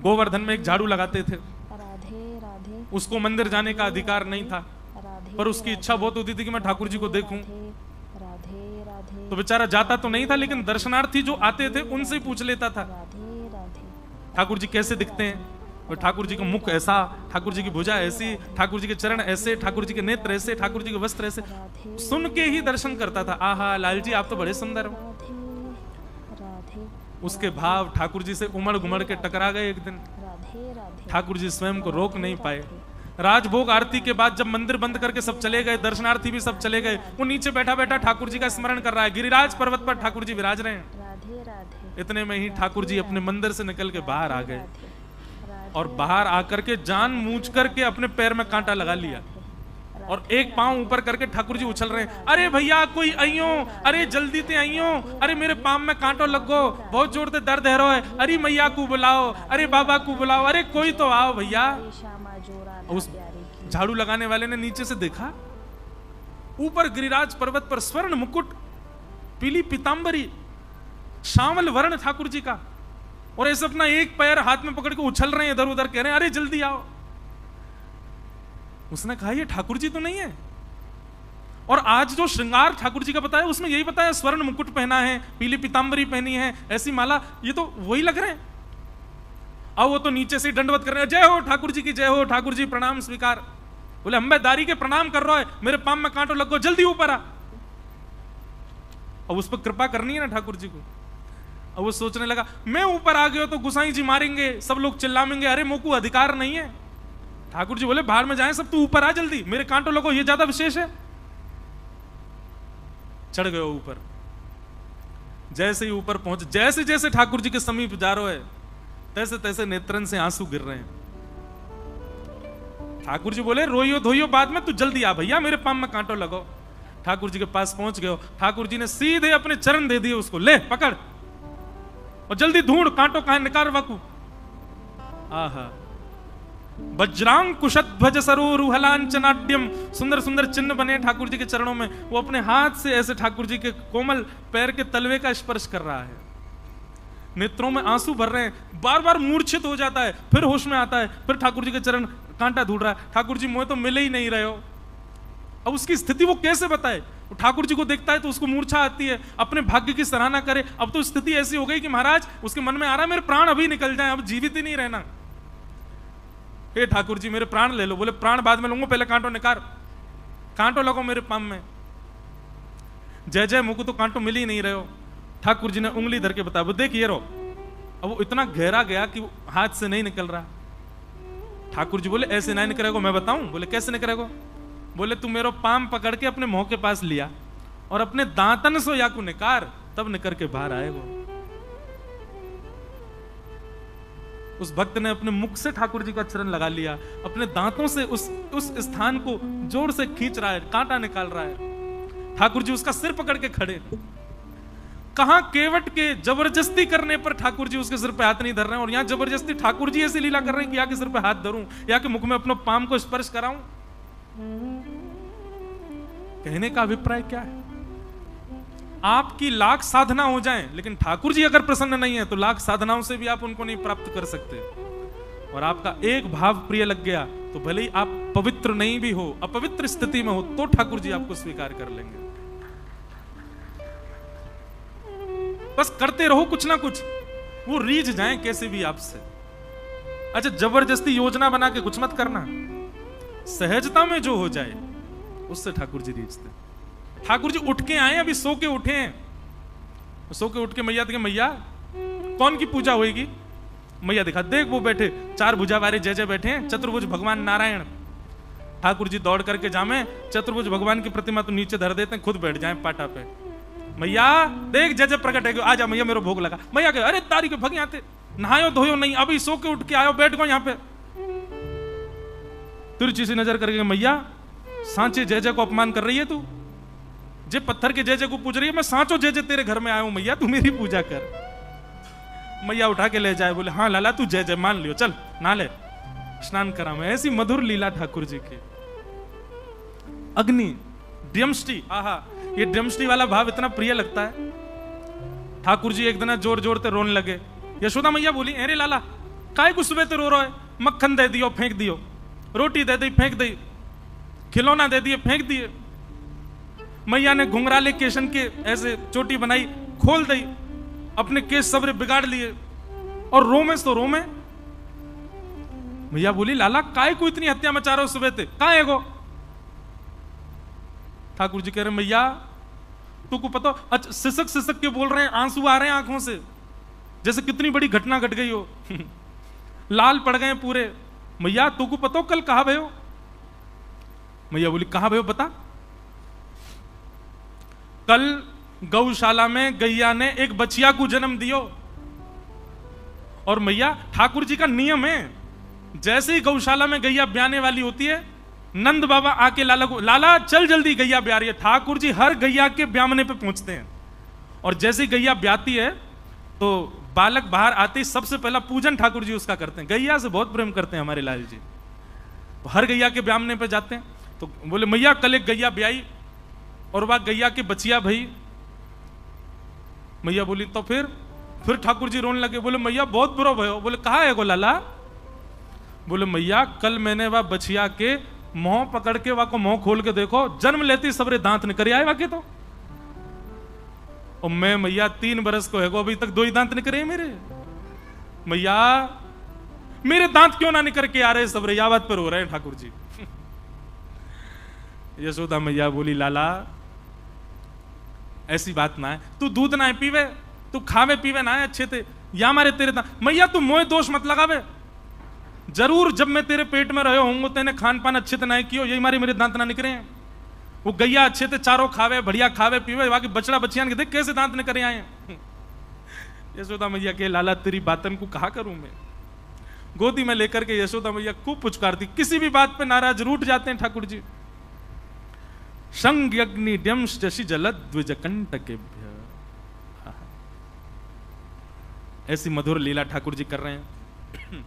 गोवर्धन में एक झाड़ू लगाते थे, राधे राधे, उसको मंदिर जाने का अधिकार नहीं था, राधे पर उसकी इच्छा बहुत होती थी कि मैं ठाकुर जी को देखूं। राधे राधे, तो बेचारा जाता तो नहीं था, लेकिन दर्शनार्थी जो आते थे उनसे ही पूछ लेता था राधे राधे, ठाकुर जी कैसे दिखते हैं। और ठाकुर जी का मुख ऐसा, ठाकुर जी की भुजा ऐसी, ठाकुर जी के चरण ऐसे, ठाकुर जी के नेत्र ऐसे, ठाकुर जी के वस्त्र ऐसे। सुन के ही दर्शन करता था, आहा लाल जी आप तो बड़े सुंदर हो। राधे राधे, उसके भाव ठाकुर जी से उमड़ घुमड़ के टकरा गए एक दिन। राधे राधे, ठाकुर जी स्वयं को रोक नहीं पाए। राजभोग आरती के बाद जब मंदिर बंद करके सब चले गए, दर्शनार्थी भी सब चले गए, वो नीचे बैठा बैठा ठाकुर जी का स्मरण कर रहा है। गिरिराज पर्वत पर ठाकुर जी विराज रहे हैं। राधे राधे, इतने में ही ठाकुर जी अपने मंदिर से निकल के बाहर आ गए और बाहर आकर के जान मूझ करके अपने पैर में कांटा लगा लिया और एक पांव ऊपर करके ठाकुर जी उछल रहे हैं, अरे भैया कोई आइयो, अरे जल्दी ते आइयो, अरे मेरे पांव में कांटो लग गो, बहुत जोर से दर्द है रो है, अरे मैया को बुलाओ, अरे बाबा को बुलाओ, अरे कोई तो आओ भैया। उस झाड़ू लगाने वाले ने नीचे से देखा, ऊपर गिरिराज पर्वत पर स्वर्ण मुकुट, पीली पीतांबरी, श्यामल वर्ण ठाकुर जी का, और ऐसे अपना एक पैर हाथ में पकड़ के उछल रहे हैं इधर उधर, कह रहे हैं अरे जल्दी आओ। उसने कहा ये ठाकुर जी तो नहीं है। और आज जो श्रृंगार ठाकुर जी का बताया उसमें यही बताया, स्वर्ण मुकुट पहना है, पीली पीतांबरी पहनी है, ऐसी माला, ये तो वही लग रहे हैं। अब वो तो नीचे से दंडवत कर रहे हैं, जय हो ठाकुर जी की जय हो, ठाकुर जी प्रणाम स्वीकार। बोले अंबेदारी के प्रणाम कर रहा है, मेरे पांव में कांटो लग गो, जल्दी ऊपर आ। अब उस पर कृपा करनी है ना ठाकुर जी को। अब वो सोचने लगा मैं ऊपर आ गया तो गुसाई जी मारेंगे, सब लोग चिल्लाएंगे, अरे मोकू अधिकार नहीं है। ठाकुर जी बोले बाहर में जाएं सब, तू ऊपर आ जल्दी, मेरे कांटो लगो, ये ज्यादा विशेष है। चढ़ गए ऊपर। जैसे ही ऊपर पहुंच, जैसे जैसे ठाकुर जी के समीप जा रहे हैं तैसे तैसे नेत्रन से आंसू गिर रहे हैं। ठाकुर जी बोले रोइयो धोइयो बाद में, तू जल्दी आ भैया, मेरे पांव में कांटो लगो। ठाकुर जी के पास पहुंच गए, ठाकुर जी ने सीधे अपने चरण दे दिए उसको, ले पकड़ और जल्दी ढूंढ, कांटो कहां निकाल वाकू। आहा, वज्रांग कुशध्वज सरोरुहलांचनाट्यम, सुंदर सुंदर चिन्ह बने ठाकुर जी के चरणों में। वो अपने हाथ से ऐसे ठाकुर जी के कोमल पैर के तलवे का स्पर्श कर रहा है। नेत्रों में आंसू भर रहे हैं, बार बार मूर्छित हो जाता है, फिर होश में आता है, फिर ठाकुर जी के चरण कांटा ढूंढ रहा है। ठाकुर जी मुझे तो मिले ही नहीं रहे हो। अब उसकी स्थिति वो कैसे बताए? ठाकुर जी को देखता है तो उसको मूर्छा आती है, अपने भाग्य की सराहना करे। अब तो स्थिति ऐसी हो गई कि महाराज उसके मन में आ रहा है मेरे प्राण अभी निकल जाए, अब जीवित ही नहीं रहना। हे ठाकुर जी मेरे प्राण ले लो। बोले प्राण बाद में लूंगा, पहले कांटो निकाल, कांटो लगो मेरे पाम में। जय जय मुझको तो कांटो मिल ही नहीं रहे हो। ठाकुर जी ने उंगली धर के बताया, वो देख ये रो। अब वो इतना गहरा गया कि वो हाथ से नहीं निकल रहा। ठाकुर जी बोले ऐसे नहीं निकलेगा, मैं बताऊं? बोले कैसे निकलेगा? बोले तू मेरा पाम पकड़ के अपने मुंह के पास लिया और अपने दांतन से याकू निकार, तब निकर के बाहर आएगा। उस भक्त ने अपने मुख से ठाकुर जी का चरण लगा लिया, अपने दांतों से उस स्थान को जोर से खींच रहा है, कांटा निकाल रहा है। ठाकुर जी उसका सिर पकड़ के खड़े। कहां केवट के जबरदस्ती करने पर ठाकुर जी उसके सिर पे हाथ नहीं धर रहे हैं, और यहां जबरदस्ती ठाकुर जी ऐसी लीला कर रहे हैं कि या के सिर पे हाथ धरूं, या के मुख में अपने पाम को स्पर्श कराऊं। कहने का अभिप्राय क्या है? आपकी लाख साधना हो जाएं, लेकिन ठाकुर जी अगर प्रसन्न नहीं है तो लाख साधनाओं से भी आप उनको नहीं प्राप्त कर सकते। और आपका एक भाव प्रिय लग गया तो भले ही आप पवित्र नहीं भी हो, अपवित्र स्थिति में हो, तो ठाकुर जी आपको स्वीकार कर लेंगे। बस करते रहो कुछ ना कुछ, वो रीझ जाए कैसे भी आपसे। अच्छा, जबरदस्ती योजना बना के कुछ मत करना, सहजता में जो हो जाए उससे ठाकुर जी रीझते। ठाकुर जी उठ के आए, अभी सो के उठे हैं। सो के उठ के मैया देखे, मैया कौन की पूजा होगी? मैया देखा, देख वो बैठे चार भुजा वाले जय जय बैठे हैं, चतुर्भुज भगवान नारायण। ठाकुर जी दौड़ करके जामे, चतुर्भुज भगवान की प्रतिमा तो नीचे धर देते हैं, खुद बैठ जाए पाटा पे। मैया देख जय जय प्रकट है, आजा मैया मेरा भोग लगा। मैया कहे अरे तारी के भग यहाँ थे, नहायो धोयो नहीं, अभी सो के उठ के आयो, बैठ गो यहाँ पे। तिरछी सी नजर करके, मैया सांचे जय जय को अपमान कर रही है तू? जे पत्थर के जय जय को पूज रही है, मैं सांचो जय जय तेरे घर में आया हूं, मैया तू मेरी पूजा कर। मैया उठा के ले जाए, बोले हाँ लाला तू जय जय मान लियो, चल ना ले स्नान करा मैं। ऐसी मधुर लीला ठाकुर जी की। अग्नि ड्यमष्टि, आहा, ये ड्यमष्टि वाला भाव इतना प्रिय लगता है। ठाकुर जी एक दिन जोर जोर से रोने लगे। यशोदा मैया बोली अरे लाला काय को सुबह रो रहा है? मक्खन दे दियो फेंक दियो, रोटी दे दी फेंक दी, खिलौना दे दिए फेंक दिए। मैया ने घुंघराले केशन के ऐसे चोटी बनाई, खोल दी, अपने केस सबरे बिगाड़ लिए और रोमे तो रोमे। मैया बोली लाला काय को इतनी हत्या मचा रहे हो सुबह थे, कहां है गो? ठाकुर जी कह रहे मैया तुमको पता, अच्छा सिसक सिसक के बोल रहे हैं, आंसू आ रहे हैं आंखों से, जैसे कितनी बड़ी घटना घट गई हो। लाल पड़ गए पूरे। मैया तुमको पता कल कहा भयो? मैया बोली कहा भयो बता। कल गौशाला में गैया ने एक बछिया को जन्म दियो। और मैया ठाकुर जी का नियम है, जैसे ही गौशाला में गैया ब्याने वाली होती है, नंद बाबा आके लाला को, लाला चल जल्दी गैया ब्या रही है। ठाकुर जी हर गैया के ब्यामने पे पहुंचते हैं और जैसे ही गैया ब्याती है तो बालक बाहर आते ही सबसे पहला पूजन ठाकुर जी उसका करते हैं। गैया से बहुत प्रेम करते हैं हमारे लाल जी, तो हर गैया के ब्यामने पे जाते हैं। तो बोले मैया कल एक गैया ब्याई और वह गैया के बचिया भई। मैया बोली तो फिर ठाकुर जी रोने लगे, बोले मैया बहुत बुरा भयो। बोले कहा है गो लाला? बोले मैया कल मैंने वह बछिया के मुंह पकड़ के वाको मुंह खोल के देखो, जन्म लेती सबरे दांत निकल आए वाके तो। और मैं मैया 3 बरस को है गो, अभी तक 2 ही दांत निकले मेरे। मैया मेरे दांत क्यों ना निकल के आ रहे सबरे, या बात पर हो रहे हैं ठाकुर जी। यशोदा मैया बोली लाला ऐसी बात ना है, तू दूध ना पीवे, तू खावे पीवे ना है अच्छे थे, या मारे तेरे दांत। मैया तू मोए दोष मत लगावे, जरूर जब मैं तेरे पेट में रहे होंगे तेने खान पान अच्छे से ना कियो, यही मारे मेरे दांत ना निकले हैं। वो गैया अच्छे से चारों खावे, बढ़िया खावे पीवे, बाकी बछड़ा बचिया के देख कैसे दांत निकले आए हैं। यशोदा मैया के लाला तेरी बातन को कहा करूं मैं। गोदी में लेकर के यशोदा मैया खूब पुचकारती, किसी भी बात पे नाराज रूठ जाते हैं ठाकुर जी। संग अग्नि डम्श जशी जलद द्विजकंटकेभ्य। ऐसी मधुर लीला ठाकुर जी कर रहे हैं।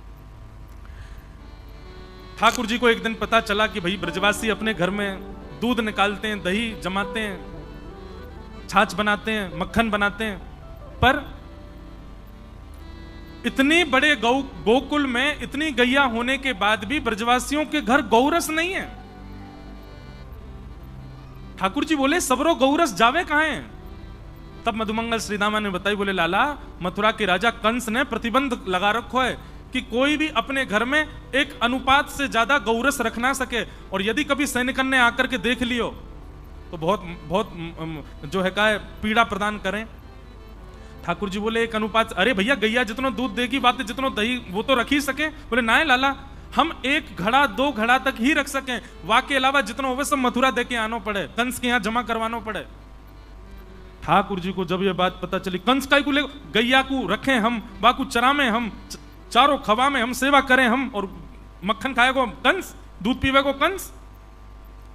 ठाकुर जी को एक दिन पता चला कि भाई ब्रजवासी अपने घर में दूध निकालते हैं, दही जमाते हैं, छाछ बनाते हैं, मक्खन बनाते हैं, पर इतने बड़े गोकुल में इतनी गैया होने के बाद भी ब्रजवासियों के घर गौरस नहीं है। ठाकुर जी बोले सबरो गौरस जावे कहां है? तब मधुमंगल श्रीदामा ने बताई, बोले लाला मथुरा के राजा कंस ने प्रतिबंध लगा रखो है कि कोई भी अपने घर में एक अनुपात से ज्यादा गौरस रख ना सके, और यदि कभी सैनिकन ने आकर के देख लियो तो बहुत बहुत जो है का पीड़ा प्रदान करें। ठाकुर जी बोले एक अनुपात, अरे भैया गैया जितना दूध देगी बातें जितना दही वो तो रख ही सके। बोले ना लाला हम 1 घड़ा 2 घड़ा तक ही रख सकें, वाके अलावा जितना होवे सब मथुरा देके आना पड़े, कंस के यहाँ जमा करवाना पड़े। ठाकुर जी को जब ये बात पता चली, कंस का को ले गैया को रखें हम, बाकू चरा में हम, चारों खवा में हम सेवा करें हम, और मक्खन खाएगो कंस, दूध पीवेगो कंस,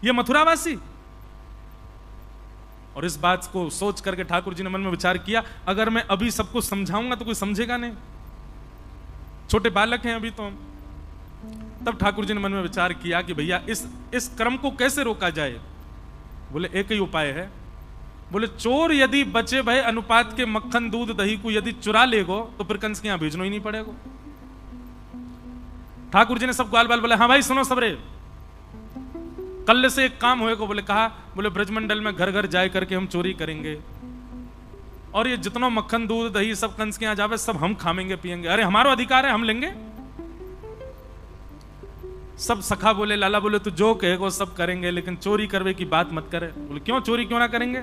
ये मथुरावासी। और इस बात को सोच करके ठाकुर जी ने मन में विचार किया, अगर मैं अभी सबको समझाऊंगा तो कोई समझेगा नहीं, छोटे बालक हैं अभी तो हम। तब ठाकुर जी ने मन में विचार किया कि भैया इस क्रम को कैसे रोका जाए। बोले एक ही उपाय है। बोले चोर यदि बचे भय अनुपात के मक्खन दूध दही को यदि चुरा लेगो तो फिर कंस के यहां भेजना ही नहीं पड़ेगा। ठाकुर जी ने सब ग्वाल बाल बोले हाँ भाई सुनो सबरे, कल से एक काम होएगा। बोले कहा? बोले ब्रजमंडल में घर घर जाए करके हम चोरी करेंगे और ये जितना मक्खन दूध दही सब कंस के यहां जावे सब हम खाएंगे पिएंगे। अरे हमारा अधिकार है, हम लेंगे। सब सखा बोले लाला बोले तू जो कहेगा वो सब करेंगे, लेकिन चोरी करवे की बात मत करे। बोले क्यों चोरी क्यों ना करेंगे?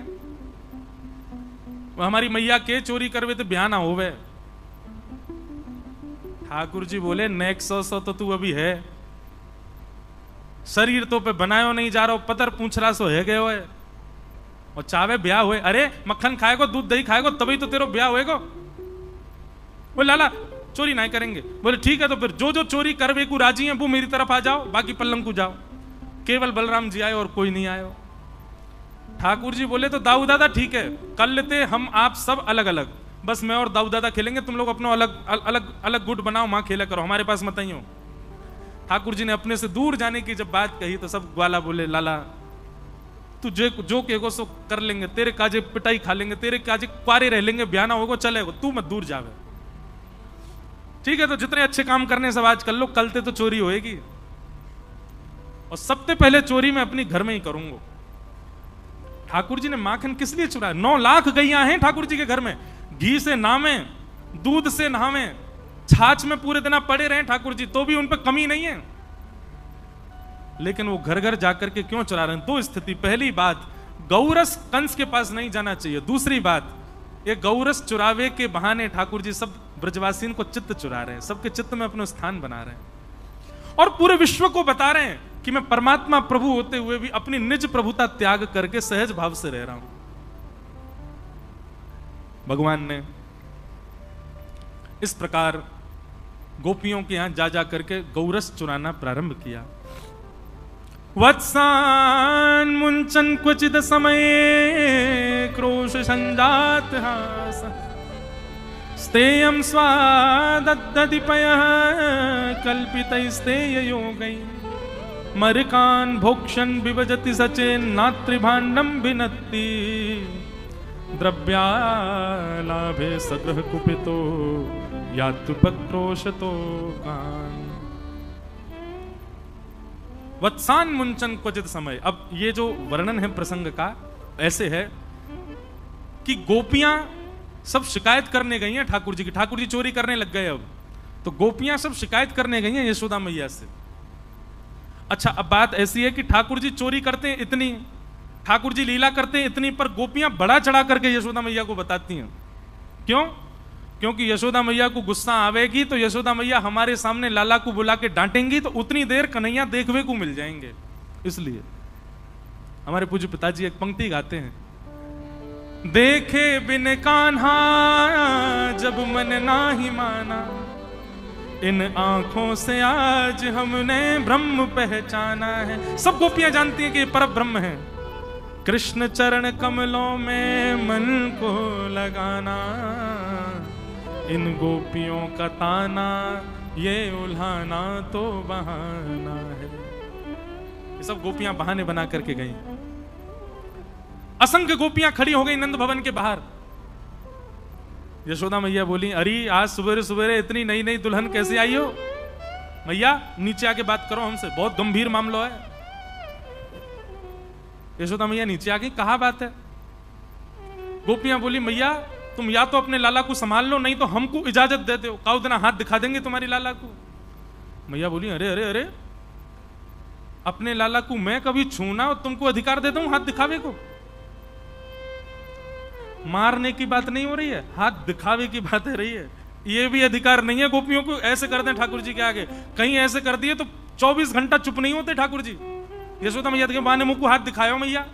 वो हमारी मैया के चोरी करवे तो ब्याह ना होवे। ठाकुर जी बोले नेक्सो तो तू अभी है, शरीर तो पे बनायो नहीं जा रहा, पतर पूछ रहा सो है गए हो और चावे ब्याह हुए। अरे मक्खन खाएगो दूध दही खाएगो तभी तो तेरो ब्याह होएगो। बोले लाला चोरी नहीं करेंगे। बोले ठीक है तो फिर जो जो चोरी करवे को राजी है वो मेरी तरफ आ जाओ, बाकी पल्लंग को जाओ। केवल बलराम जी आए और कोई नहीं आयो। ठाकुर जी बोले तो दाऊ दादा ठीक है, कर लेते हम आप सब अलग अलग, बस मैं और दाऊ दादा खेलेंगे, तुम लोग अपना अलग अलग अलग गुट बनाओ, मां खेला करो, हमारे पास मत आइयो। ठाकुर जी ने अपने से दूर जाने की जब बात कही तो सब ग्वाला बोले लाला तू जो कहेगो सो कर लेंगे, तेरे काजे पिटाई खा लेंगे, तेरे काजे क्वारे रह लेंगे, ब्याह ना होगो चलेगो, तू मत दूर जावे। ठीक है, तो जितने अच्छे काम करने सब आज कर लो, कल ते तो चोरी होएगी, और सबसे पहले चोरी मैं अपनी घर में ही करूंगा। ठाकुर जी ने माखन किस लिए चुराया? 9 लाख गैया हैं ठाकुर जी के घर में, घी से नहावे, दूध से नहावे, छाछ में पूरे दिन पड़े रहे ठाकुर जी, तो भी उन पर कमी नहीं है। लेकिन वो घर घर जाकर के क्यों चुरा रहे हैं? 2 स्थिति। पहली बात, गौरस कंस के पास नहीं जाना चाहिए। दूसरी बात, ये गौरस चुरावे के बहाने ठाकुर जी सब ब्रजवासियों को चित्त चुरा रहे हैं, सबके चित्त में अपना स्थान बना रहे हैं, और पूरे विश्व को बता रहे हैं कि मैं परमात्मा प्रभु होते हुए भी अपनी निज प्रभुता त्याग करके सहज भाव से रह रहा हूं। भगवान ने इस प्रकार गोपियों के यहां जा जा करके गौरस चुराना प्रारंभ किया। वत्सान मुंचन क्वचित समये क्रोश संजात हास स्तेयं स्वादद्दधिपयः कल्पितैस्तेय योगै मरकान् भोक्षन् विभजति सचेन् नात्रिभाण्डं भिनत्ति द्रव्यालाभे सग्रह कुपितो यातु पक्रोशतो कान्। वत्सान मुंचन क्वचित समय। अब ये जो वर्णन है प्रसंग का ऐसे है कि गोपियां सब शिकायत करने गई हैं ठाकुर जी की, ठाकुर जी चोरी करने लग गए। अब तो गोपियां सब शिकायत करने गई हैं यशोदा मैया से। अच्छा, अब बात ऐसी है कि ठाकुर जी चोरी करते हैं इतनी, ठाकुर जी लीला करते हैं इतनी, पर गोपियां बड़ा चढ़ा करके यशोदा मैया को बताती हैं। क्यों? क्योंकि यशोदा मैया को गुस्सा आवेगी तो यशोदा मैया हमारे सामने लाला को बुला के डांटेंगी, तो उतनी देर कन्हैया देखने को मिल जाएंगे। इसलिए हमारे पूज्य पिताजी एक पंक्ति गाते हैं, देखे बिन कान्हा जब मन नाही माना, इन आंखों से आज हमने ब्रह्म पहचाना है। सब गोपियां जानती हैं कि ये पर ब्रह्म है। कृष्ण चरण कमलों में मन को लगाना, इन गोपियों का ताना ये उल्हाना तो बहाना है। ये सब गोपियां बहाने बना करके गई। असंख्य गोपियां खड़ी हो गई नंद भवन के बाहर। यशोदा मैया बोली, अरे आज सुबह सुबह इतनी नई नई दुल्हन कैसे आई हो? मैया नीचे आके बात करो हमसे, बहुत गंभीर मामला है। यशोदा मैया नीचे आ गई, कहा बात है? गोपियां बोली, मैया तुम या तो अपने लाला को संभाल लो, नहीं तो हमको इजाजत दे दो, काउ दिन हाथ दिखा देंगे तुम्हारी लाला को। मैया बोली, अरे अरे अरे, अपने लाला को मैं कभी छूना और तुमको अधिकार दे दूं हाथ दिखावे को? मारने की बात नहीं हो रही है, हाथ दिखावे की बात है रही है। ये भी अधिकार नहीं है गोपियों को ऐसे कर दें ठाकुर जी के आगे। कहीं ऐसे कर दिए तो 24 घंटा चुप नहीं होते ठाकुर जी। यशोदा मैया के बहाने मुंह को हाथ दिखायो मैया,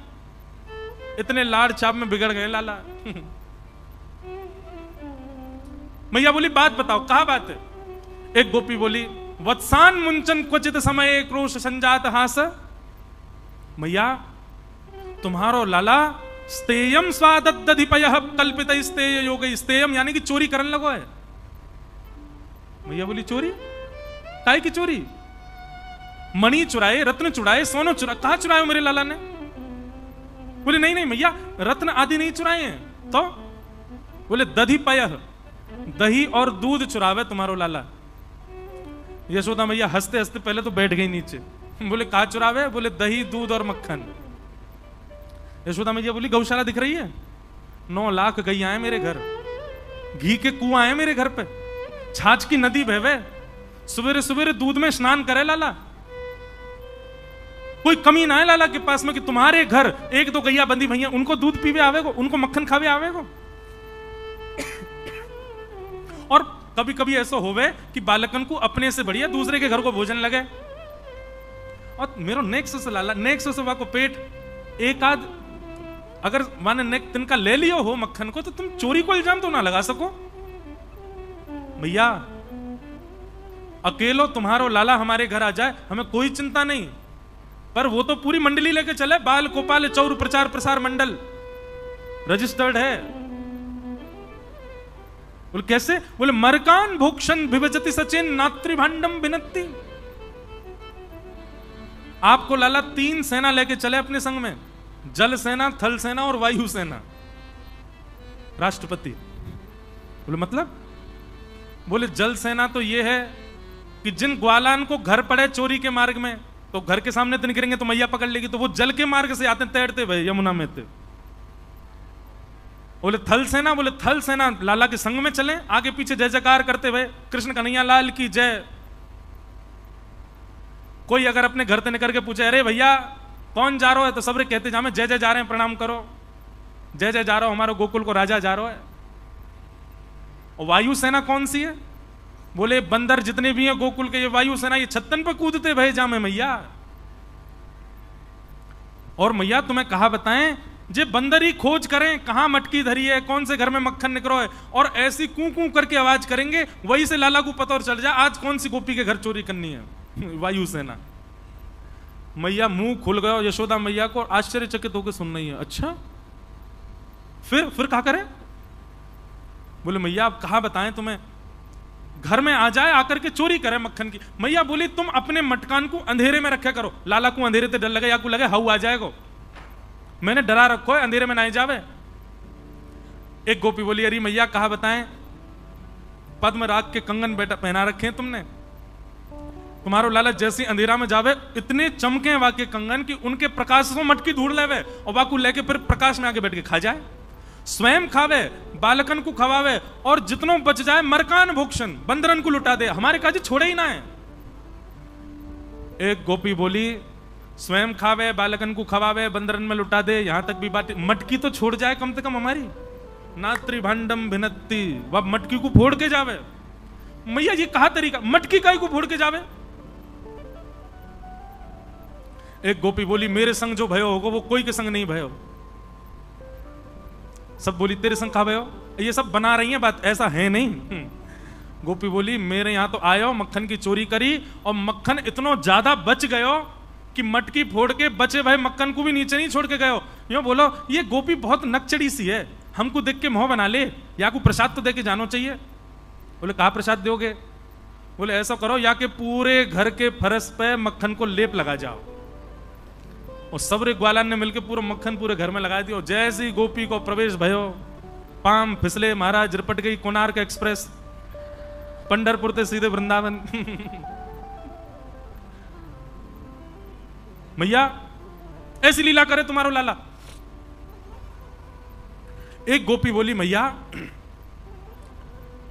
इतने लाड़ चाप में बिगड़ गए लाला। मैया बोली, बात बताओ, कहा बात है? एक गोपी बोली, वत्सान मुंचन क्वचित समय क्रोश संजात हास। मैया तुम्हारो लाला स्तेयम स्वादद्दधिपयः कल्पित स्तेय योग, स्तेयम यानी कि चोरी करने लगो है। मैया बोली, चोरी? काय की चोरी? मणि चुराए, रत्न चुराए, सोना चुरा, कहा चुराए मेरे लाला ने? बोले नहीं नहीं मैया, रत्न आदि नहीं चुराए हैं। तो बोले दधिपयः, दही और दूध चुरावे तुम्हारो लाला। यशोदा मैया हंसते हंसते पहले तो बैठ गई नीचे। बोले कहा चुरावे? बोले दही दूध और मक्खन। यशोदा मैया बोली, गौशाला दिख रही है? 9 लाख गैया है मेरे घर, घी के कुआं है मेरे घर पे, छाछ की नदी बहवे, सवेरे सवेरे दूध में स्नान करे लाला। कोई कमी ना है लाला के पास में कि तुम्हारे घर 1-2 गैया बंदी भैया उनको दूध पीवे आवेगो, उनको मक्खन खावे आवेगो। और कभी कभी ऐसा होवे कि बालकन को अपने से बढ़िया दूसरे के घर को भोजन लगे। और मेरो नेक्स्ट से लाला, नेक्स्ट से को पेट एक आध अगर माने नेक तिनका ले लियो हो मक्खन को, तो तुम चोरी को इल्जाम तो ना लगा सको। भैया अकेलो तुम्हारो लाला हमारे घर आ जाए हमें कोई चिंता नहीं, पर वो तो पूरी मंडली लेके चले, बाल गोपाल चौर प्रचार प्रसार मंडल रजिस्टर्ड है। बोले कैसे? बोले मरकान भोक्षण विभजति सचेन नात्रिभांडम भिनत्ति। आपको लाला 3 सेना लेके चले अपने संग में, जल सेना, थल सेना और वायु सेना, राष्ट्रपति। बोले मतलब? बोले जल सेना तो ये है कि जिन ग्वालान को घर पड़े चोरी के मार्ग में, तो घर के सामने तो निकलेंगे तो मैया पकड़ लेगी, तो वो जल के मार्ग से आते तैरते भाई यमुना में थे। बोले थल सेना, बोले थल सेना लाला के संग में चले, आगे पीछे जय जयकार करते हुए कृष्ण कन्हैया लाल की जय। कोई अगर अपने घर से निकल के पूछे अरे भैया कौन जा रहा है, तो सबरे कहते जा मैं जय जय जा रहे हैं, प्रणाम करो, जय जय जा रहा हूं, हमारा गोकुल को राजा जा रहा है। और वायु सेना कौन सी है? बोले बंदर जितने भी हैं गोकुल के, ये वायु सेना, ये छत्तन पर कूदते भय जामे मैया। और मैया तुम्हें कहा बताएं, जे बंदर ही खोज करें कहां मटकी धरी है, कौन से घर में मक्खन निकलो है, और ऐसी कू कू करके आवाज करेंगे, वही से लाला को पता और चल जाए आज कौन सी गोपी के घर चोरी करनी है। वायु सेना। मैया मुंह खुल गया, यशोदा मैया को आश्चर्यचकित होकर सुन रही है। अच्छा फिर क्या करें? बोले मैया आप कहा बताएं तुम्हें, घर में आ जाए आकर के चोरी करे मक्खन की। मैया बोली तुम अपने मटकान को अंधेरे में रखा करो, लाला को अंधेरे से डर लगे या को लगे हाउ आ जाएगा, मैंने डरा रखो है अंधेरे में ना जावे। एक गोपी बोली अरे मैया कहा बताएं, पद्म राग के कंगन बेटा पहना रखे हैं तुमने, तुम्हारो लाला जैसे अंधेरा में जावे इतने चमके वाके कंगन कि उनके प्रकाश से मटकी ढूंढ लेवे और वाकू लेके फिर प्रकाश में आके बैठ के खा जाए, स्वयं खावे, बालकन को खवावे, और जितनो बच जाए मरकान भोक्षण बंदरन को लुटा दे, हमारे काजी छोड़े ही ना है। एक गोपी बोली स्वयं खावे, बालकन को खवावे, बंदरन में लुटा दे, यहां तक भी बात, मटकी तो छोड़ जाए कम से कम हमारी। नात्री भांडम भिन्नति, वह मटकी को फोड़ के जावे। मैया ये कहा तरीका, मटकी काई को फोड़ के जावे? एक गोपी बोली मेरे संग जो भयो होगा वो कोई के संग नहीं भयो। सब बोली तेरे संग कहा भयो? ये सब बना रही है बात, ऐसा है नहीं। गोपी बोली मेरे यहां तो आयो, मक्खन की चोरी करी और मक्खन इतना ज्यादा बच गयो कि मटकी फोड़ के बचे भाई मक्खन को भी नीचे नहीं छोड़ के गयो। यूं बोलो ये गोपी बहुत नकचड़ी सी है, हमको देख के मोह बना ले, या को प्रसाद तो दे के जानो चाहिए। बोले कहा प्रसाद दोगे? बोले ऐसा करो या के पूरे घर के फरस पे मक्खन को लेप लगा जाओ। और सबरे ग्वालान ने मिलकर पूरा मक्खन पूरे घर में लगा दिया। और जैसे ही गोपी को प्रवेश भयो, पाम फिसले, महाराज रिपट गई कोणार्क एक्सप्रेस, पंढरपुर से सीधे वृंदावन। मैया ऐसी लीला करे तुम्हारो लाला। एक गोपी बोली मैया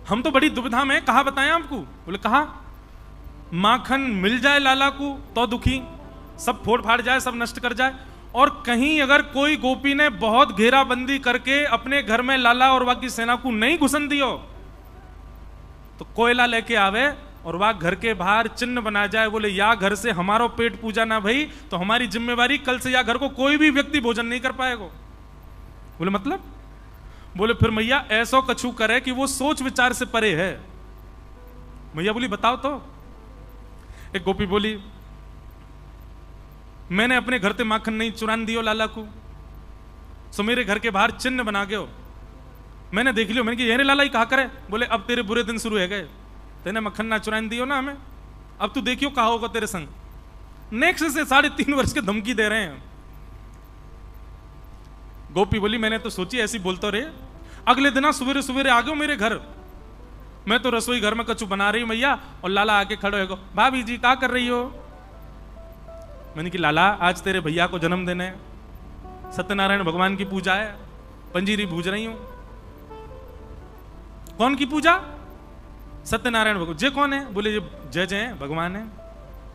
हम तो बड़ी दुविधा में, कहा बताएं आपको? बोले कहा माखन मिल जाए लाला को तो दुखी, सब फोड़ फाड़ जाए, सब नष्ट कर जाए, और कहीं अगर कोई गोपी ने बहुत घेराबंदी करके अपने घर में लाला और बाकी सेना को नहीं घुसन दियो तो कोयला लेके आवे और वह घर के बाहर चिन्ह बना जाए, बोले या घर से हमारो पेट पूजा ना भई तो हमारी जिम्मेवारी, कल से या घर को कोई भी व्यक्ति भोजन नहीं कर पाएगा। बोले मतलब? बोले फिर मैया ऐसा कछु करे कि वो सोच विचार से परे है। मैया बोली बताओ तो। एक गोपी बोली मैंने अपने घर से माखन नहीं चुरान दियो लाला को, सो मेरे घर के बाहर चिन्ह बना गयो, मैंने देख लियो, मैंने कि ये लाला ही कहा करे। बोले अब तेरे बुरे दिन शुरू है गए, तेने मक्खन ना चुरान दियो ना हमें, अब तू देखियो कहा होगा तेरे संग। नेक्स्ट से 3.5 वर्ष के धमकी दे रहे हैं। गोपी बोली मैंने तो सोची ऐसी बोलते रहे, अगले दिन सवेरे सवेरे आ गयो मेरे घर, मैं तो रसोई घर में कछु बना रही हूं मैया, और लाला आके खड़े हो, भाभी जी क्या कर रही हो? मैंने कि लाला आज तेरे भैया को जन्मदिन है, सत्यनारायण भगवान की पूजा है, पंजीरी भूज रही हूं। कौन की पूजा? सत्यनारायण भगवान। जय कौन है? बोले ये जय जय भगवान है।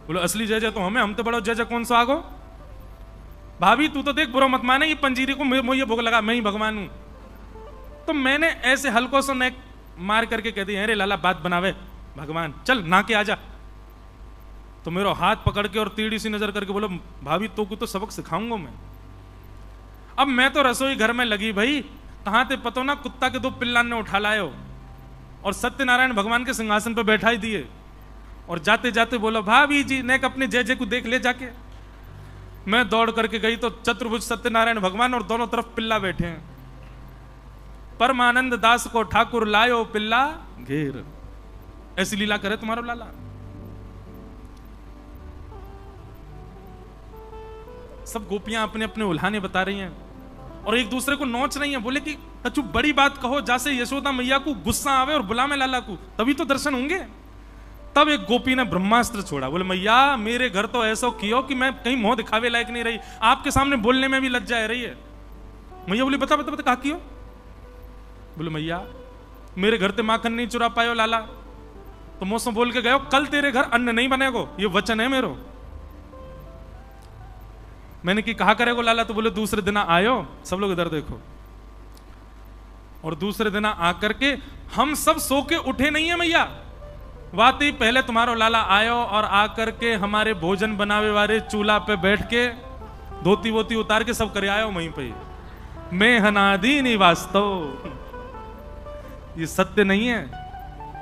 बोले असली जय जय तो हमें, हम तो बड़ो जय जय कौन सा आगो? भाभी तू तो देख बुरा मत माने, ये पंजीरी को मुझे भोग लगा, मैं ही भगवान हूं। तो मैंने ऐसे हल्को से नेक मार करके कह दिया अरे लाला बात बनावे भगवान, चल ना के आजा। तो मेरा हाथ पकड़ के और टीढ़ी सी नजर करके बोलो भाभी तो को तो सबक सिखाऊंगा मैं। अब मैं तो रसोई घर में लगी भाई, कहां थे पतो ना कुत्ता के 2 पिल्ला ने उठा लायो और सत्यनारायण भगवान के सिंहासन पर बैठा ही दिए, और जाते जाते बोलो भाभी जी नेक अपने जय जय को देख ले जाके। मैं दौड़ करके गई तो चतुर्भुज सत्यनारायण भगवान और दोनों तरफ पिल्ला बैठे हैं। परमानंद दास को ठाकुर लायो पिल्ला घेर। ऐसी लीला करे तुम्हारो लाला। सब गोपियां अपने अपने उल्हाने बता रही हैं और एक दूसरे को नोच रही हैं। बोले कि तू बड़ी बात कहो जैसे यशोदा मैया को गुस्सा आवे और बुलावे लाला को, तभी तो दर्शन होंगे। तब एक गोपी ने ब्रह्मास्त्र छोड़ा, बोले मैया मेरे घर तो ऐसा कियो कि मैं कहीं मुंह दिखावे लायक नहीं रही, आपके सामने बोलने में भी लज्जा आ रही है। मैया बोली बता बता बता कहा कियो? बोले मैया मेरे घर ते माखन नहीं चुरा पायो लाला, तो मौसम बोल के गयो कल तेरे घर अन्न नहीं बनेगो, ये वचन है मेरो। मैंने कि कहा करेगो लाला? तो बोले दूसरे दिन आयो, सब लोग इधर देखो, और दूसरे दिन आकर के हम सब सो के उठे नहीं है मैया, वाती पहले तुम्हारो लाला आयो और आकर के हमारे भोजन बनावे वाले चूल्हा पे बैठ के धोती वोती उतार के सब कर आयो वहीं पे। मैं हनादी नहीं वास्तव, ये सत्य नहीं है,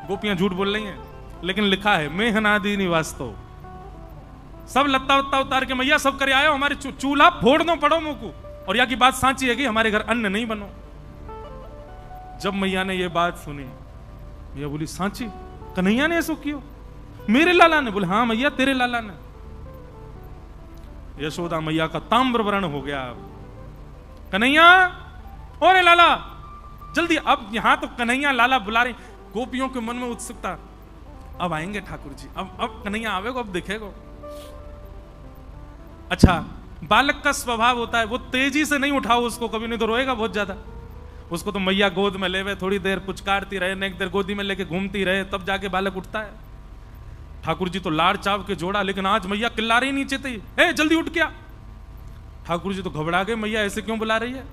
गोपियां झूठ बोल रही हैं, लेकिन लिखा है मैं हनादी नहीं वास्तव। सब लत्ता वत्ता उतार के मैया सब कर आयो, हमारे चूल्हा फोड़ दो पड़ो मुंह को, और यहाँ की बात सांची है कि हमारे घर अन्न नहीं बनो। जब मैया ने ये बात सुनी, मैया बोली सांची कन्हैया ने ऐसा क्यों? मेरे लाला ने? बोले हाँ मैया तेरे लाला ने। यशोदा मैया का ताम्र वर्ण हो गया। कन्हैया ओरे लाला जल्दी, अब यहां तो कन्हैया लाला बुला रहे। गोपियों के मन में उत्सुकता, अब आएंगे ठाकुर जी, अब कन्हैया आवेगो, अब दिखेगो। अच्छा बालक का स्वभाव होता है वो तेजी से नहीं उठाओ उसको, कभी नहीं तो रोएगा बहुत ज्यादा। उसको तो मैया गोद में लेवे, थोड़ी देर पुचकारती रहे, नेक देर गोदी में लेके घूमती रहे, तब जाके बालक उठता है। ठाकुर जी तो लाड़ चाव के जोड़ा, लेकिन आज मैया किल्ला रही नीचे थी, ए जल्दी उठ गया। ठाकुर जी तो घबरा गए, मैया ऐसे क्यों बुला रही है?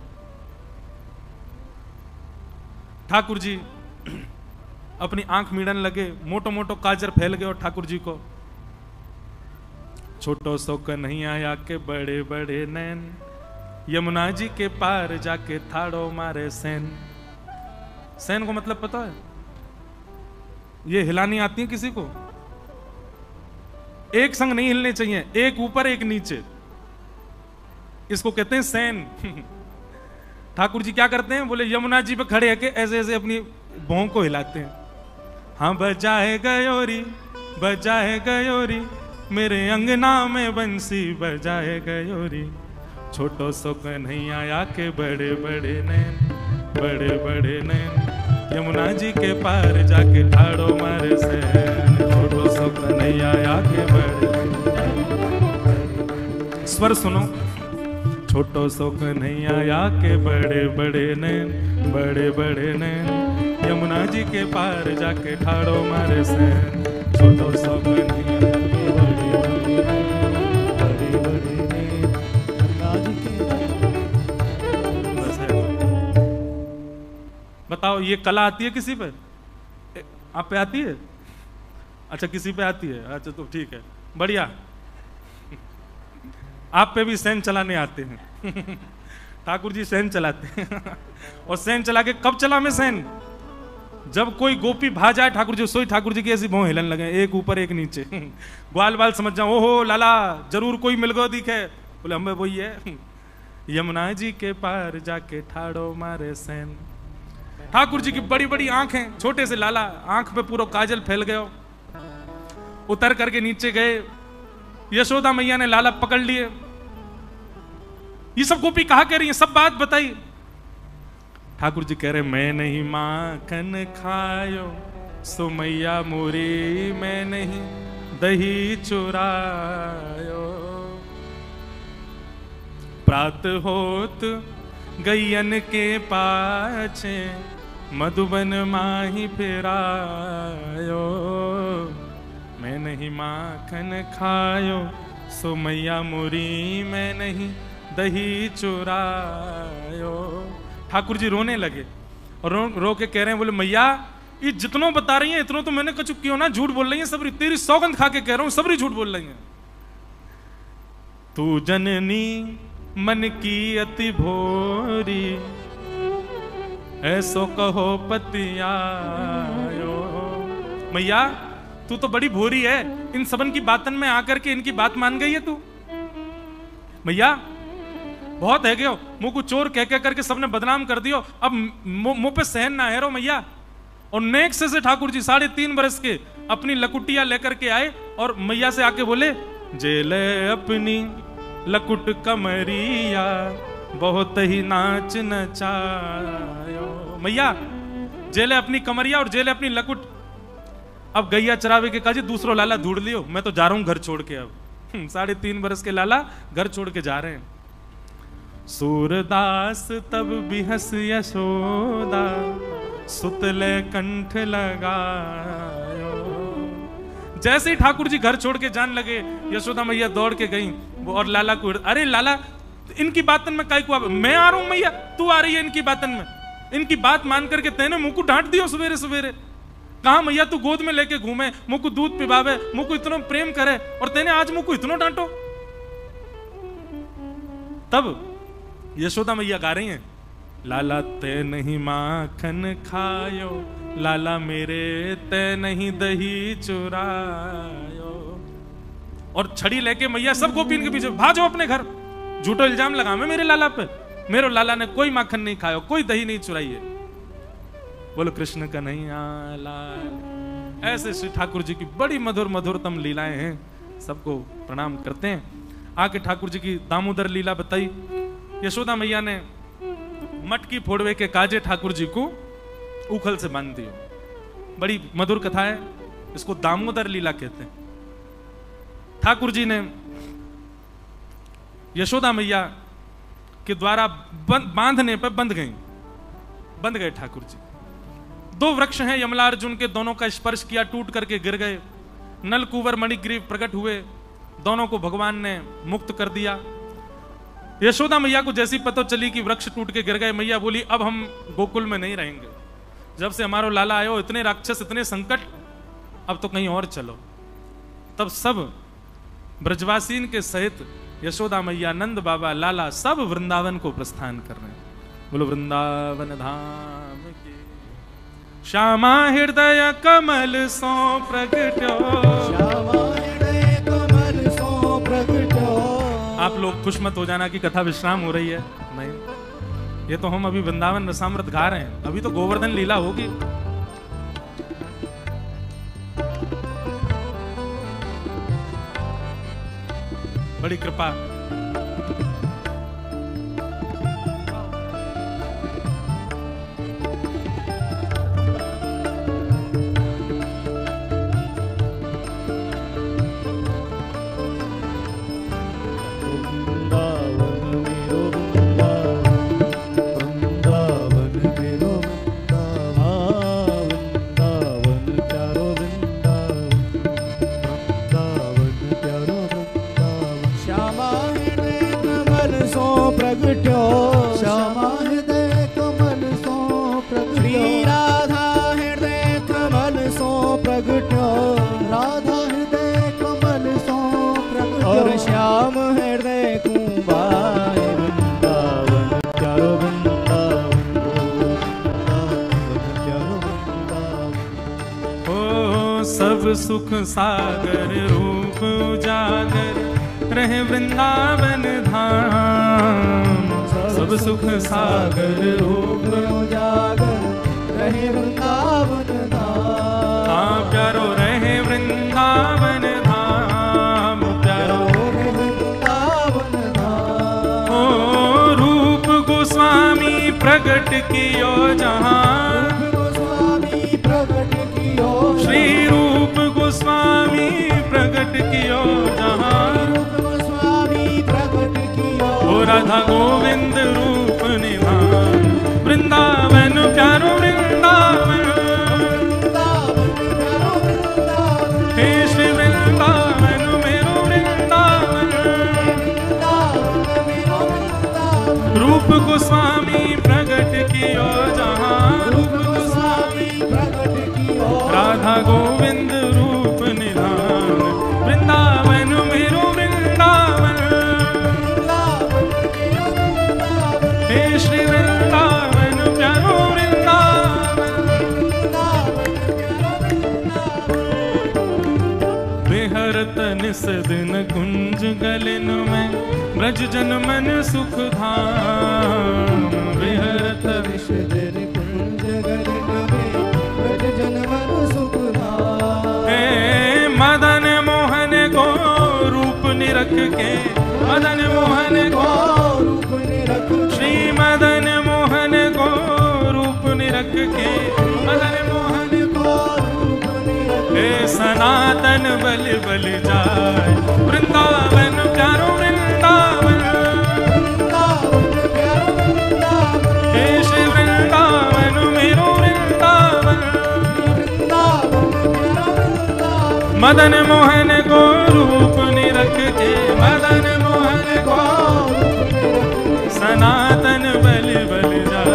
ठाकुर जी अपनी आंख मीड़न लगे, मोटो मोटो काजर फैल गए, और ठाकुर जी को छोटो सो कन्हैया के बड़े बड़े नैन, यमुना जी के पार जाके थाड़ो मारे सैन। सैन को मतलब पता है? ये हिलानी आती है किसी को? एक संग नहीं हिलने चाहिए, एक ऊपर एक नीचे, इसको कहते हैं सैन। ठाकुर जी क्या करते हैं? बोले यमुना जी पे खड़े होके ऐसे ऐसे अपनी भौं को हिलाते हैं। हाँ बजाए गयोरी बजाए गयोरी, मेरे अंगना में बंसी बजाए गयोरी, छोटो सो कन्हैया के बड़े बड़े नैन, बड़े बड़े नैन, यमुना जी के पार जाके ठाड़ो मारे सैन, छोटो सो कन्हैया के बड़े। स्वर सुनो, छोटो सो कन्हैया के बड़े बड़े नैन, बड़े बड़े नैन, यमुना जी के पार जाके ठाड़ो मारे सैन, छोटो सो कन्हैया के बड़े बड़े नैन, बड़े बड़े नैन, यमुना जी के। बस है। बताओ ये कला आती है किसी पे? आप पे आती है? अच्छा किसी पे आती है, अच्छा तो ठीक है, बढ़िया। आप पे भी सैन चलाने आते हैं। ठाकुर जी सैन चलाते हैं। और सैन चला के कब चला मैं सैन? जब कोई गोपी भा जाए ठाकुर जी, सोई ठाकुर जी की ऐसी भौं हिलन लगे, एक ऊपर एक नीचे। ग्वाल बाल समझ जाओ, ओहो लाला जरूर कोई मिल गो दिखे। बोले हमें वही है, यमुना जी के पार जाके ठाड़ो मारे सैन। ठाकुर जी की बड़ी बड़ी आंखें, छोटे से लाला, आंख पे पूरा काजल फैल गया। उतर करके नीचे गए, यशोदा मैया ने लाला पकड़ लिए। ये सब गोपी कहा कह रही है, सब बात बताई। ठाकुर जी कह रहे मैं नहीं माखन खायो, सो मैया मोरी मैं नहीं दही चुरायो, प्रात होत गैयन के पाछे मधुबन माही फिरायो, मैं नहीं माखन खायो, सो मैया मुरी मैं नहीं दही चुरायो। ठाकुर जी रोने लगे और रो के कह रहे हैं, बोले मैया ये जितनों बता रही हैं इतनों तो मैंने कछु क्यों ना झूठ बोल रही है, सबरी तेरी सौगंध खा के कह रहा हूं सबरी झूठ बोल रही है। तू जननी मन की अति भोरी, ऐसो कहो पतियायो। मैया तू तो बड़ी भोरी है, इन सबन की बातन में आकर के इनकी बात मान गई है तू। मैया बहुत है गयो, मुंह को चोर कह कह करके सबने बदनाम कर दियो, अब मुंह पे सहन ना है रो मैया। और नेक से ठाकुर जी 3.5 बरस के अपनी लकुटिया लेकर के आए और मैया से आके बोले, जेले अपनी लकुट कमरिया बहुत ही नाच नचायो। मैया जेले अपनी कमरिया और जेले अपनी लकुट। अब गैया चरावे के काजी दूसरो लाला ढूंढ लियो, मैं तो जा रहा हूं घर छोड़ के। अब 3.5 बरस के लाला घर छोड़ के जा रहे हैं। सूरदास तब बिहस यशोदा सुतले कंठ लगायो। जैसे ही ठाकुर जी घर छोड़ के जान लगे, यशोदा मैया दौड़ के गई और लाला को, अरे लाला इनकी बातन में काय को, मैं आ रहा हूं मैया, तू आ रही है इनकी बातन में। इनकी बात मान करके तेने मुंह को डांट दियो सवेरे सवेरे। कहा मैया तू गोद में लेके घूमे, मुंह को दूध पिबावे, मुंह को इतना प्रेम करे, और तेने आज मुंह को इतना डांटो। तब यशोदा मैया गा रही हैं, लाला ते नहीं माखन खायो, लाला मेरे ते नहीं दही चुरायो। और छड़ी लेके मैया सब गोपियों के पीछे भाजो अपने घर। झूठो इल्जाम लगावे मेरे लाला पे, मेरे लाला ने कोई माखन नहीं खायो, कोई दही नहीं चुराई है। बोलो कृष्ण कन्हैया लाल। ऐसे श्री ठाकुर जी की बड़ी मधुर मधुरतम लीलाएं हैं, सबको प्रणाम करते हैं। आके ठाकुर जी की दामोदर लीला बताई। यशोदा मैया ने मटकी फोड़वे के काजे ठाकुर जी को उखल से बांध दियो। बड़ी मधुर कथा है, इसको दामोदर लीला कहते हैं। ठाकुर जी ने यशोदा मैया के द्वारा बांधने पर बंध गए ठाकुर जी। 2 वृक्ष हैं यमला अर्जुन के, दोनों का स्पर्श किया, टूट करके गिर गए। नलकुवर मणिग्रीव प्रकट हुए, दोनों को भगवान ने मुक्त कर दिया। यशोदा मैया को जैसी पता चली कि वृक्ष टूट के गिर गए, मैया बोली अब हम गोकुल में नहीं रहेंगे, जब से हमारो लाला आयो इतने राक्षस इतने संकट, अब तो कहीं और चलो। तब सब ब्रजवासीन के सहित यशोदा मैया, नंद बाबा, लाला सब वृंदावन को प्रस्थान कर रहे हैं। बोलो वृंदावन धाम की। श्यामा हृदय कमल सो प्रगट्यो, श्यामा हृदय कमल सो प्रगट्यो। आप लोग खुश मत हो जाना कि कथा विश्राम हो रही है, नहीं, ये तो हम अभी वृंदावन रसामृत गा रहे हैं, अभी तो गोवर्धन लीला होगी। बड़ी कृपा। सुख सागर रूप उजागर रहे वृंदावन धाम। सब सुख सागर रूप उजागर रहे वृंदावन धाम। हाँ प्यारो रहे वृंदावन धाम, प्यारो रहे वृंदावन धाम। ओ रूप गोस्वामी प्रगट कियो जहाँ, श्री रूप गोस्वामी प्रगट कियो जहाँ। ओ राधा गोविंद रूप निधान, वृंदावन प्यारो वृंदावन, हे श्री वृंदावन मेरो वृंदावन। रूप गोस्वामी प्रगट कियो जहाँ, राधा गोविंद रूप निधान, वृंदावन मेरो वृंदावन, हे श्री वृंदावन प्यारो वृंदावन। बेहरत निस दिन कुंज गलिन में, ब्रज जन मन सुख धाम। बेहरत निस दिन कुंज गलिन में, मदन मोहन को रूप निरख के, मदन मोहन को रूप निरख, मदन मोहन को रूप निरख के, मदन मोहन को रूप निरख हे सनातन बल बल जाय, वृंदावन प्यारो वृंदावन, प्यारो वृंदावन, हे श्री वृंदावन मेरो वृंदावन, मदन मोहन को रूप निरख के, मदन मोहन को सनातन बल बल जाय,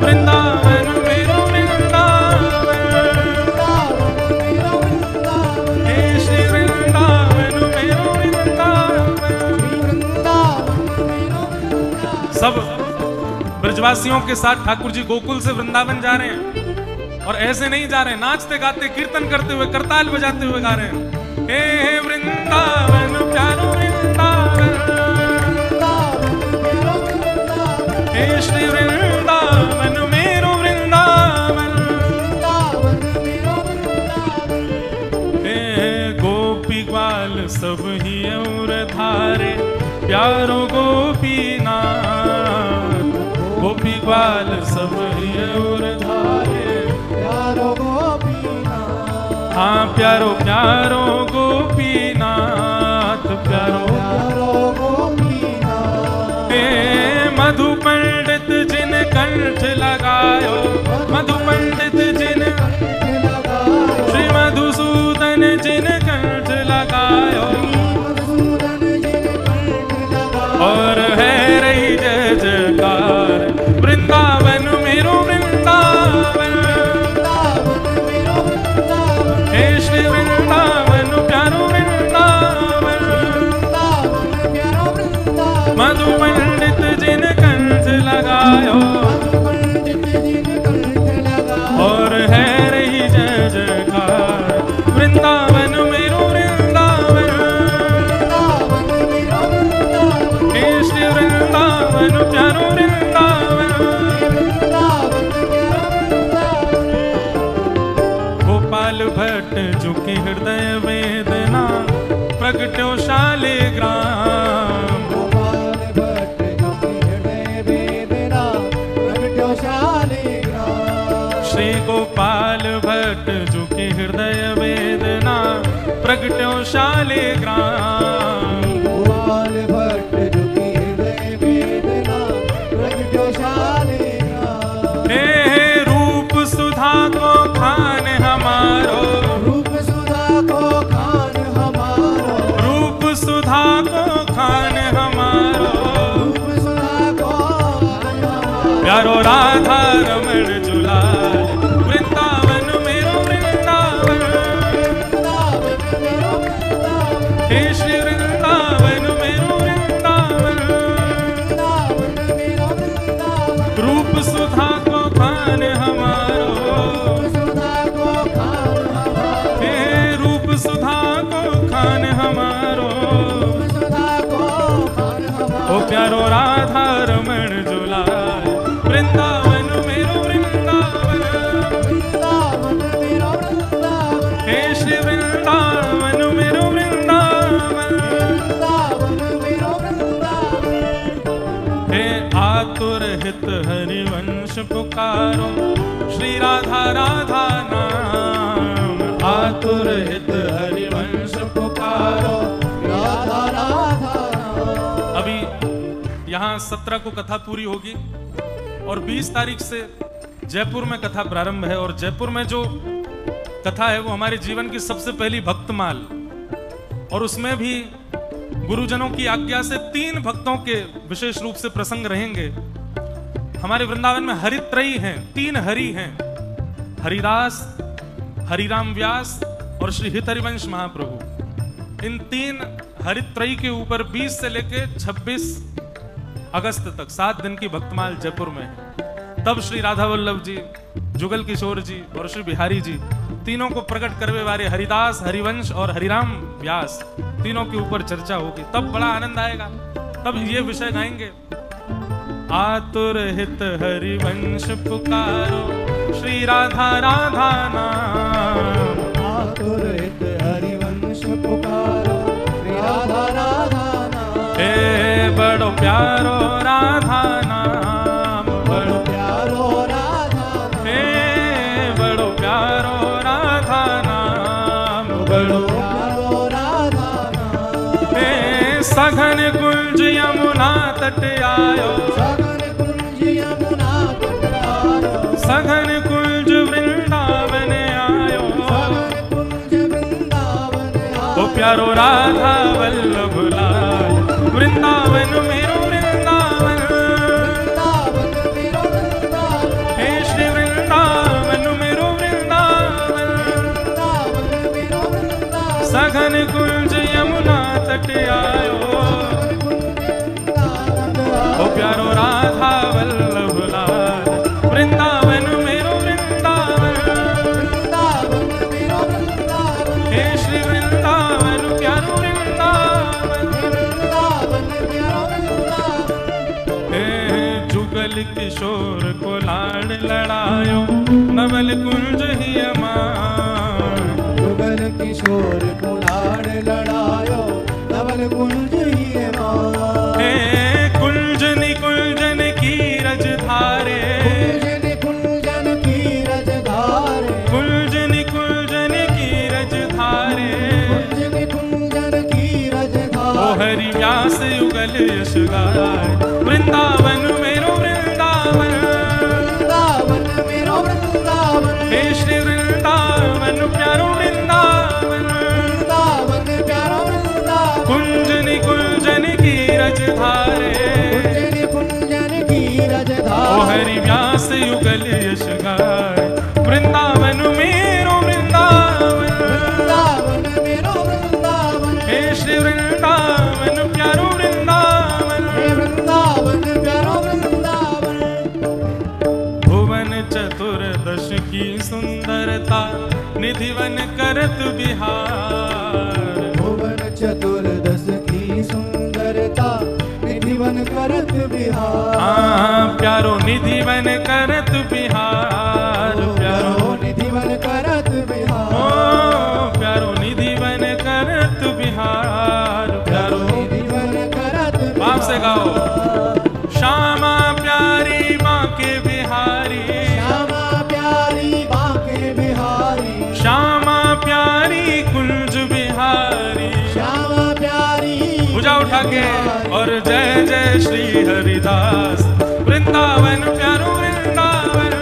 वृंदावन मेरो वृंदावन, हे श्री वृंदावन मेरो वृंदावन। सब ब्रजवासियों के साथ ठाकुर जी गोकुल से वृंदावन जा रहे हैं, और ऐसे नहीं जा रहे, नाचते गाते कीर्तन करते हुए करताल बजाते हुए गा रहे हैं। हे वृंदावन प्यारो वृंदावन, हे श्री वृंदावन मेरो वृंदावन, हे गोपी ग्वाल सब ही और धारे, प्यारो गोपीनाथ, गोपी ग्वाल सब ही और धारे, हाँ प्यारो प्यारो गोपीनाथ, प्यारो हे मधु पंडित जिन कंठ लगायो, मधु पंडित जिन, श्री मधुसूदन जिन कंठ लगायो, और है रही जय जयकार, वृंदावन मेरो वृंदावन, हे श्री वृंदावन प्यारो वृंदावन, मधु पंडित जिन कंठ लगायो, और है रही जय जयकार, वृंदावन मेरो वृंदावन, हे श्री वृंदावन प्यारो वृंदावन। गोपाल भट्ट झुकी हृदय वेदना, प्रगट्यो शालिग्राम, श्री गोपाल भट्ट झुकी हृदय वेदना, प्रगट्यो शालिग्राम, गोपाल भट्ट झुकी हृदय वेदना, प्रगट्यो शालिग्राम। हे रूप सुधा को खान हमारो, रूप सुधा को खान हमारो, रूप सुधा को खान हमारो, रूप सुधा को खान हमारो, प्यारो राधा रमण जुलाल, वृंदावन मेरो वृंदावन, हे श्री वृंदावन मेरो वृंदावन, रूप सुधा को खान हमारो, हे रूप सुधा को खान हमारो, ओ प्यारो राधा रमण जुलाल, वृंदावन मेरो वृंदावन, हे श्री वृंदावन मेरो वृंदावन, हे आतुर हित हरिवंश पुकारो, श्री राधा राधा नाम, आतुर हित हरिवंश पुकारो, राधा राधा। अभी यहाँ 17 को कथा पूरी होगी, और 20 तारीख से जयपुर में कथा प्रारंभ है, और जयपुर में जो कथा है वो हमारे जीवन की सबसे पहली भक्तमाल, और उसमें भी गुरुजनों की आज्ञा से 3 भक्तों के विशेष रूप से प्रसंग रहेंगे। हमारे वृंदावन में हरित्रयी हैं, 3 हरि हैं, हरिदास, हरिराम व्यास और श्री हित हरिवंश महाप्रभु। इन 3 हरित्रयी के ऊपर 20 से लेके 26 अगस्त तक 7 दिन की भक्तमाल जयपुर में है। तब श्री राधा वल्लभ जी, जुगल किशोर जी और श्री बिहारी जी तीनों को प्रकट करने वाले हरिदास, हरिवंश और हरिराम व्यास तीनों के ऊपर चर्चा होगी। तब बड़ा आनंद आएगा, तब ये विषय गाएंगे। आतुर हित हरिवंश पुकारो, श्री राधा राधा नाम, आतुर हित हरिवंश पुकारो, श्री राधा राधा नाम, हे बड़ो प्यारो राधा नाम, सघन कुंज यमुना तट आयो, सघन कुंज यमुना तट आयो, सघन कुंज वृंदावन आयो, सघन कुंज वृंदावन आयो। ओ प्यारो राधा वल्लभ लाल, वृंदावन मेरो वृंदावन, वृंदावन मेरो वृंदावन, हे श्री वृंदावन मेरो वृंदावन, वृंदावन मेरो वृंदावन। सघन कुंज यमुना तट आयो, ओ प्यारो राधा वल्लभ लाल, वृंदावन मेरो वृंदावन, वृंदावन मेरो वृंदावन, हे श्री वृंदावन प्यारो वृंदावन, वृंदावन मेरो वृंदावन। हे जुगल किशोर को लाड़ लड़ायो, नवल कुंज ही अमान, जुगल किशोर को लाड़ लड़ायो, नवल कुंज ही मान। हे कुंजन कुंजन की रज धारे, कुंजन कुंजन की रज धारे, कुंजन कुंजन की रज धारे, कुंजन कुंजन की रज ओ धारे। हरि व्यास युगल यश गाय, वृंदावन मेरो वृंदावन, वृंदावन मेरो वृंदावन, हे श्री वृंदावन प्यारो वृंदावन, वृंदावन प्यारा वृंदावन। कुंजन कुंजन की रज धारे, कुंजन कुंजन की रज ओ धारे। हरि व्यास युगल यश गाय, वृंदावन मेरो वृंदावन, वृंदावन मेरो वृंदावन, हे श्री वृंदावन प्यारो वृंदावन, हे वृंदावन प्यारा वृंदावन। भुवन चतुर्दश की सुंदरता, निधिवन करत बिहार, भुवन चतुर्दश की सुंदरता, निधिवन करत बिहार। प्यारो निधिवन करत बिहार, प्यारो निधिवन करत ओ बिहार, प्यारो निधिवन करत बिहार, प्यारो निधिवन करत बाप से गाओ। बिहार। श्यामा प्यारी माँ के बिहारी, श्यामा प्यारी बांके बिहारी, श्यामा प्यारी कुंज बिहारी, श्यामा प्यारी भुजा उठा के और जय जय श्री हरिदास, वृंदावन प्यारो वृंदावन,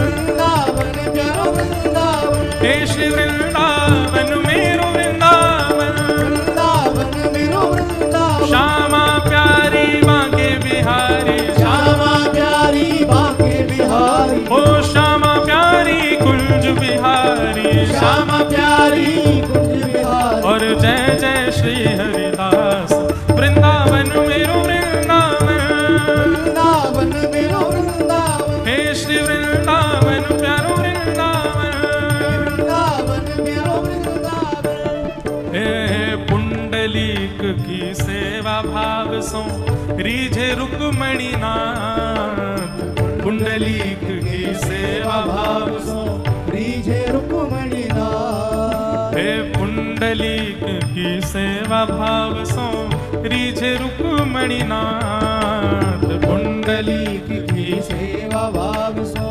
वृंदावन प्यारो वृंदावन, हे श्री वृंदावन मेरो वृंदावन, वृंदावन मेरो वृंदावन। श्यामा प्यारी माँ के बिहारी, श्यामा प्यारी बांके बिहारी, ओ श्यामा प्यारी कुंज बिहारी, श्यामा प्यारी कुंज बिहारी। और जय जय श्री हरिदास, वृंदावन मेरो वृंदावन, वृंदावन मेरो वृंदावन, हे श्री वृंदावन प्यारो वृंदावन, वृंदावन मेरो वृंदावन। हे पुंडलीक की सेवा भाव सो रीझे रुक्मणी नाथ, पुंडलीक की सेवा भाव सो, रीझे रुक्मणी नाथ, हे पुंडलीक की सेवा भाव सो रीझे रुक्मणी नाथ, पुंडलीक की सेवा भाव सो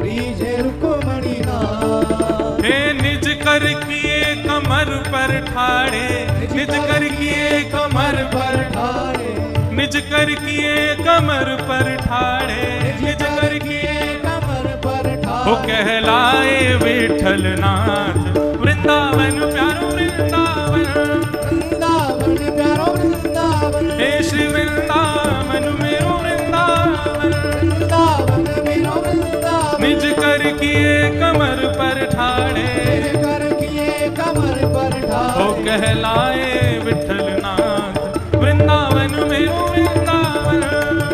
रीझे रुक्मणी नाथ। हे निज कर किए कमर पर ठाड़े, निज कर किए कमर पर, ठाड़े, निज कर किए कमर पर ठाड़े, निज कर किए कमर पर वो ठाड़े। कहलाए विठल नाथ, वृंदावन प्यारो वृंदावन, वृंदावन प्यारो वृंदावन, हे श्री वृंदावन मेरो वृंदावन, वृंदावन मेरो वृंदावन। निज कर किए कमर पर ठाड़े, कर किए कमर पर वो ठाड़े। कहलाए विठल नाथ, वृंदावन मेरो वृंदावन,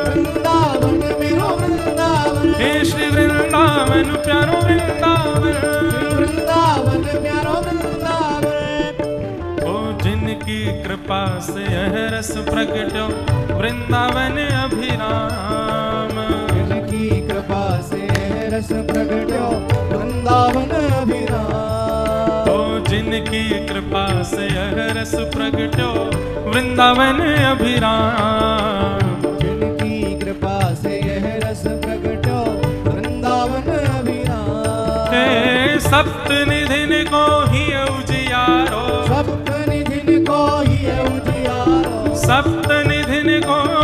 वृंदावन मेरो वृंदावन, हे श्री वृंदावन प्यारो वृंदावन, वृंदावन प्यारो वृंदावन। ओ जिनकी कृपा से यह रस प्रगट्यो, वृंदावन अभिराम, जिनकी कृपा से रस प्रगट्यो, वृंदावन अभिराम। ओ जिनकी कृपा से यह रस प्रगट्यो, वृंदावन अभिराम, जिनकी कृपा से यह रस प्रगट्यो, वृंदावन अभिराम। हे सप्त निधिन को ही उजियारो, सप्त निधिन को ही उजियारो, सप्त निधिन को